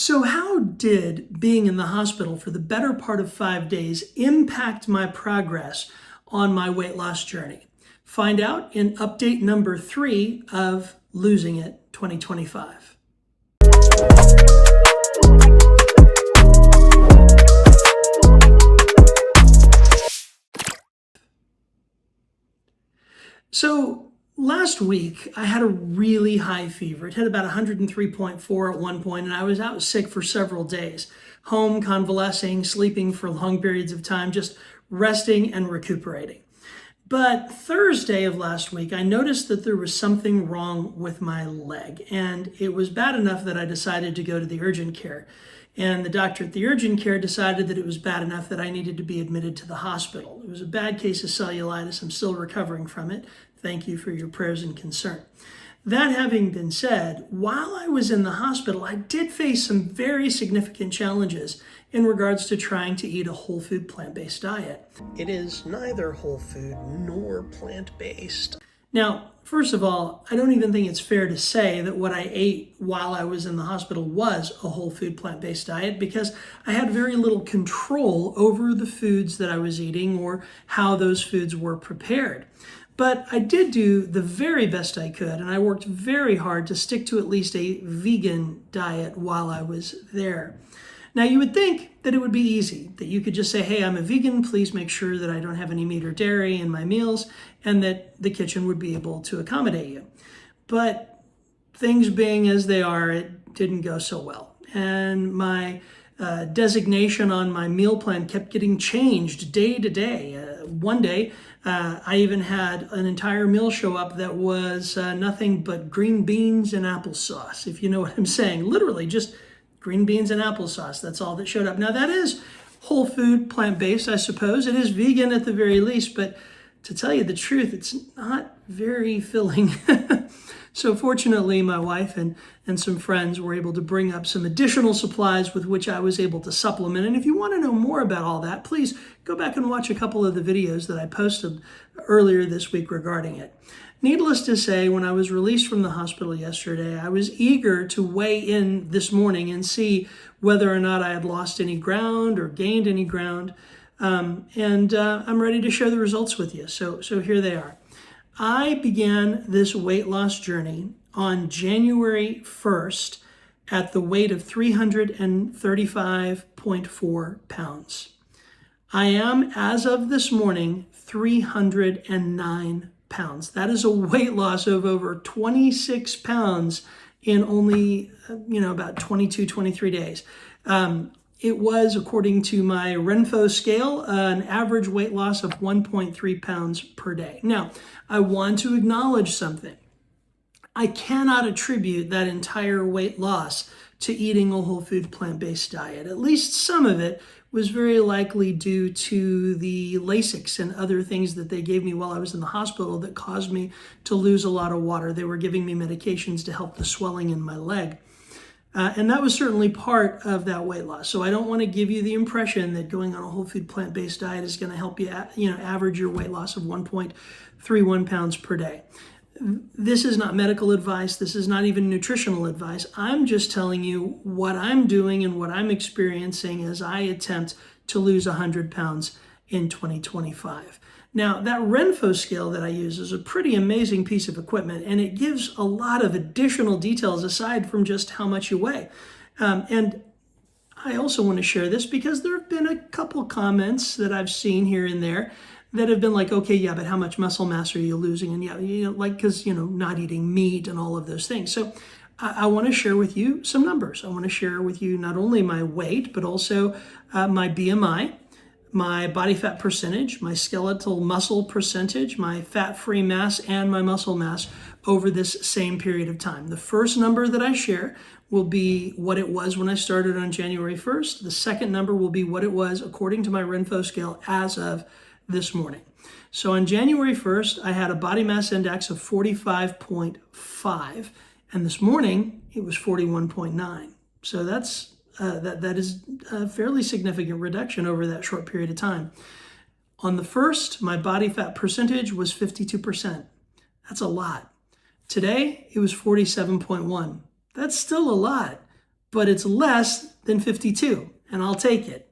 So how did being in the hospital for the better part of 5 days impact my progress on my weight loss journey? Find out in update number 3 of Losing It 2025. So last week, I had a really high fever. It hit about 103.4 at one point, and I was out sick for several days, home convalescing, sleeping for long periods of time, just resting and recuperating. But Thursday of last week, I noticed that there was something wrong with my leg, and it was bad enough that I decided to go to the urgent care. And the doctor at the urgent care decided that it was bad enough that I needed to be admitted to the hospital. It was a bad case of cellulitis. I'm still recovering from it. Thank you for your prayers and concern. That having been said, while I was in the hospital, I did face some very significant challenges in regards to trying to eat a whole food plant-based diet. It is neither whole food nor plant-based. Now, first of all, I don't even think it's fair to say that what I ate while I was in the hospital was a whole food plant-based diet, because I had very little control over the foods that I was eating or how those foods were prepared. But I did do the very best I could, and I worked very hard to stick to at least a vegan diet while I was there. Now, you would think that it would be easy, that you could just say, hey, I'm a vegan, please make sure that I don't have any meat or dairy in my meals, and that the kitchen would be able to accommodate you. But things being as they are, it didn't go so well. And my designation on my meal plan kept getting changed day to day. One day, I even had an entire meal show up that was nothing but green beans and applesauce, if you know what I'm saying. Literally, just green beans and applesauce. That's all that showed up. Now, that is whole food, plant-based, I suppose. It is vegan at the very least, but to tell you the truth, it's not very filling. So fortunately, my wife and some friends were able to bring up some additional supplies with which I was able to supplement. And if you want to know more about all that, please go back and watch a couple of the videos that I posted earlier this week regarding it. Needless to say, when I was released from the hospital yesterday, I was eager to weigh in this morning and see whether or not I had lost any ground or gained any ground. I'm ready to share the results with you. So here they are. I began this weight loss journey on January 1st at the weight of 335.4 pounds. I am, as of this morning, 309 pounds. That is a weight loss of over 26 pounds in only, about 22, 23 days. It was, according to my Renfo scale, an average weight loss of 1.3 pounds per day. Now, I want to acknowledge something. I cannot attribute that entire weight loss to eating a whole food plant-based diet. At least some of it was very likely due to the Lasix and other things that they gave me while I was in the hospital that caused me to lose a lot of water. They were giving me medications to help the swelling in my leg. And that was certainly part of that weight loss. So I don't want to give you the impression that going on a whole food plant-based diet is going to help you, average your weight loss of 1.31 pounds per day. This is not medical advice. This is not even nutritional advice. I'm just telling you what I'm doing and what I'm experiencing as I attempt to lose 100 pounds in 2025. Now, that Renfo scale that I use is a pretty amazing piece of equipment, and it gives a lot of additional details aside from just how much you weigh. And I also want to share this because there have been a couple comments that I've seen here and there that have been like, okay, yeah, but how much muscle mass are you losing? And because, not eating meat and all of those things. So I want to share with you some numbers. I want to share with you not only my weight, but also my BMI, my body fat percentage, my skeletal muscle percentage, my fat-free mass, and my muscle mass over this same period of time. The first number that I share will be what it was when I started on January 1st. The second number will be what it was according to my Renfo scale as of this morning. So on January 1st, I had a body mass index of 45.5, and this morning it was 41.9. So that is a fairly significant reduction over that short period of time. On the first, my body fat percentage was 52%. That's a lot. Today, it was 47.1. That's still a lot, but it's less than 52, and I'll take it.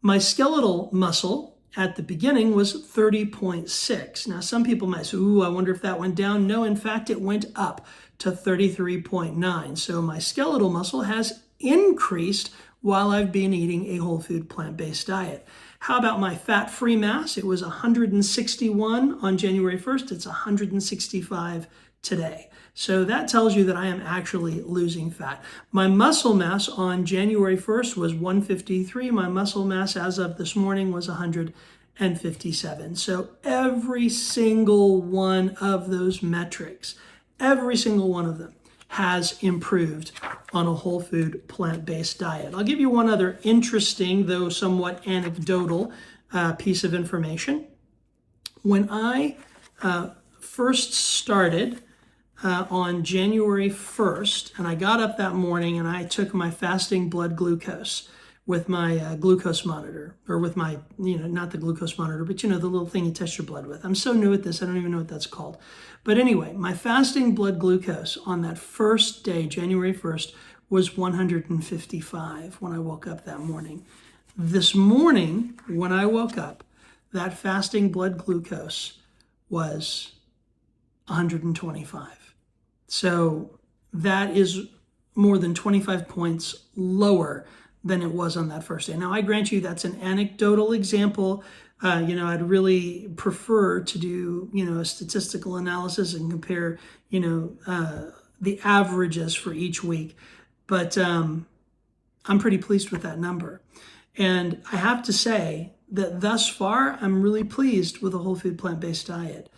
My skeletal muscle at the beginning was 30.6. Now, some people might say, ooh, I wonder if that went down. No, in fact, it went up to 33.9. So my skeletal muscle has increased while I've been eating a whole food plant-based diet. How about my fat-free mass? It was 161 on January 1st. It's 165 today. So that tells you that I am actually losing fat. My muscle mass on January 1st was 153. My muscle mass as of this morning was 157. So every single one of those metrics, every single one of them has improved on a whole food plant-based diet. I'll give you one other interesting, though somewhat anecdotal piece of information. When I first started on January 1st, and I got up that morning and I took my fasting blood glucose with my glucose monitor, or with my, not the glucose monitor, but the little thing you test your blood with. I'm so new at this, I don't even know what that's called. But anyway, my fasting blood glucose on that first day, January 1st, was 155 when I woke up that morning. This morning, when I woke up, that fasting blood glucose was 125. So that is more than 25 points lower than it was on that first day. Now, I grant you that's an anecdotal example. I'd really prefer to do, a statistical analysis and compare, the averages for each week. But I'm pretty pleased with that number. And I have to say that thus far, I'm really pleased with a whole food plant-based diet.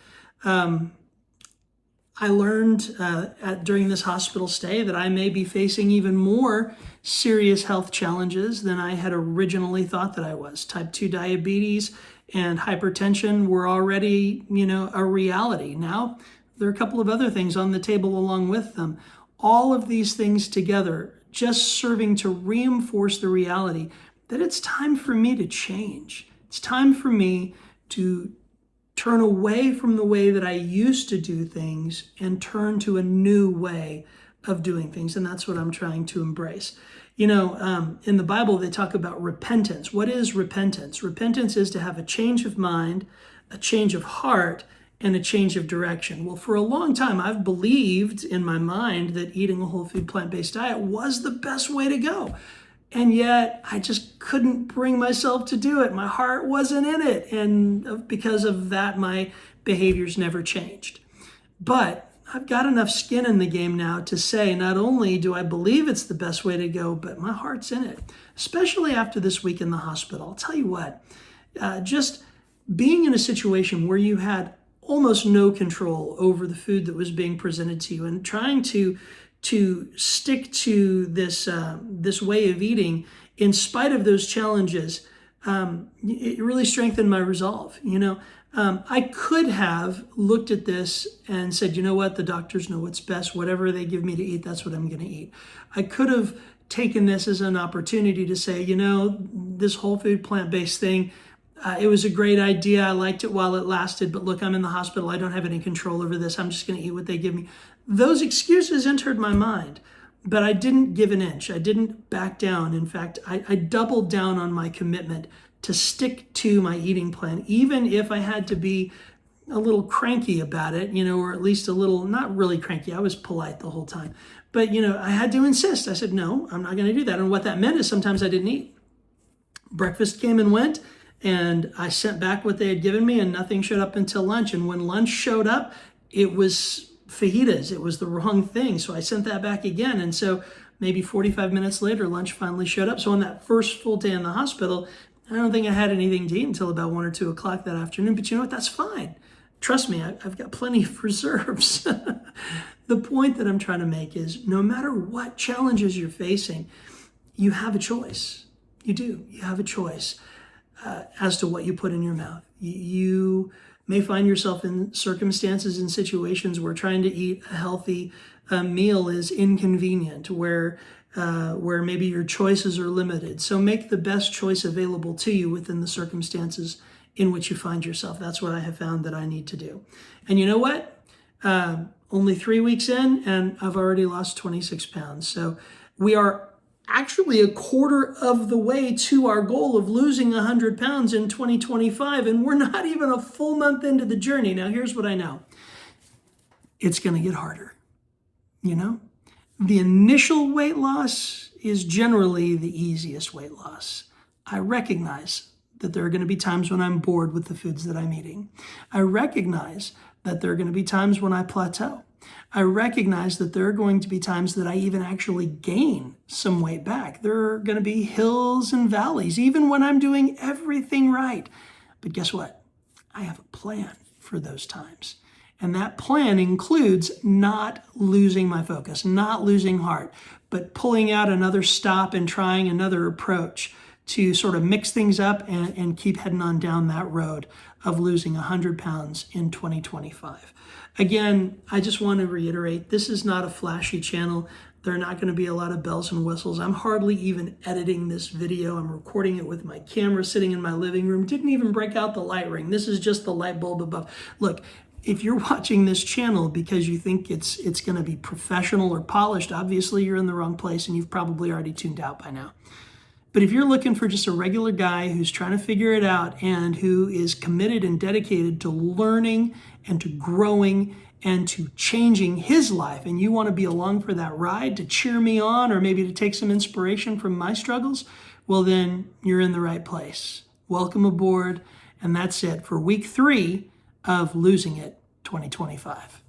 I learned during this hospital stay that I may be facing even more serious health challenges than I had originally thought that I was. Type 2 diabetes and hypertension were already, a reality. Now, there are a couple of other things on the table along with them. All of these things together just serving to reinforce the reality that it's time for me to change. It's time for me to turn away from the way that I used to do things and turn to a new way of doing things. And that's what I'm trying to embrace. In the Bible, they talk about repentance. What is repentance? Repentance is to have a change of mind, a change of heart, and a change of direction. Well, for a long time, I've believed in my mind that eating a whole food plant-based diet was the best way to go. And yet I just couldn't bring myself to do it. My heart wasn't in it. And because of that, my behaviors never changed. But I've got enough skin in the game now to say, not only do I believe it's the best way to go, but my heart's in it, especially after this week in the hospital. I'll tell you what, just being in a situation where you had almost no control over the food that was being presented to you and trying to stick to this way of eating in spite of those challenges, it really strengthened my resolve. I could have looked at this and said, you know what, the doctors know what's best. Whatever they give me to eat, that's what I'm going to eat. I could have taken this as an opportunity to say, this whole food plant-based thing, it was a great idea. I liked it while it lasted, but look, I'm in the hospital. I don't have any control over this. I'm just going to eat what they give me. Those excuses entered my mind, but I didn't give an inch. I didn't back down. In fact, I doubled down on my commitment to stick to my eating plan, even if I had to be a little cranky about it, or at least a little, not really cranky. I was polite the whole time, but I had to insist. I said, no, I'm not going to do that. And what that meant is sometimes I didn't eat. Breakfast came and went, and I sent back what they had given me, and nothing showed up until lunch. And when lunch showed up, it was fajitas. It was the wrong thing. So I sent that back again. And so maybe 45 minutes later, lunch finally showed up. So on that first full day in the hospital, I don't think I had anything to eat until about 1 or 2 o'clock that afternoon. But you know what? That's fine. Trust me, I've got plenty of reserves. The point that I'm trying to make is no matter what challenges you're facing, you have a choice. You do. You have a choice as to what you put in your mouth. You may find yourself in circumstances and situations where trying to eat a healthy meal is inconvenient, where maybe your choices are limited. So make the best choice available to you within the circumstances in which you find yourself. That's what I have found that I need to do. And you know what? Only 3 weeks in, and I've already lost 26 pounds. So we are actually a quarter of the way to our goal of losing 100 pounds in 2025, and we're not even a full month into the journey. Now, here's what I know. It's going to get harder, you know? The initial weight loss is generally the easiest weight loss. I recognize that there are going to be times when I'm bored with the foods that I'm eating. I recognize that there are going to be times when I plateau. I recognize that there are going to be times that I even actually gain some weight back. There are going to be hills and valleys, even when I'm doing everything right. But guess what? I have a plan for those times. And that plan includes not losing my focus, not losing heart, but pulling out another stop and trying another approach to sort of mix things up and keep heading on down that road of losing 100 pounds in 2025. Again, I just want to reiterate, this is not a flashy channel. There are not going to be a lot of bells and whistles. I'm hardly even editing this video. I'm recording it with my camera sitting in my living room. Didn't even break out the light ring. This is just the light bulb above. Look, if you're watching this channel because you think it's going to be professional or polished, obviously you're in the wrong place and you've probably already tuned out by now. But if you're looking for just a regular guy who's trying to figure it out and who is committed and dedicated to learning and to growing and to changing his life, and you want to be along for that ride to cheer me on or maybe to take some inspiration from my struggles, well then you're in the right place. Welcome aboard. And that's it for week 3 of Losing It 2025.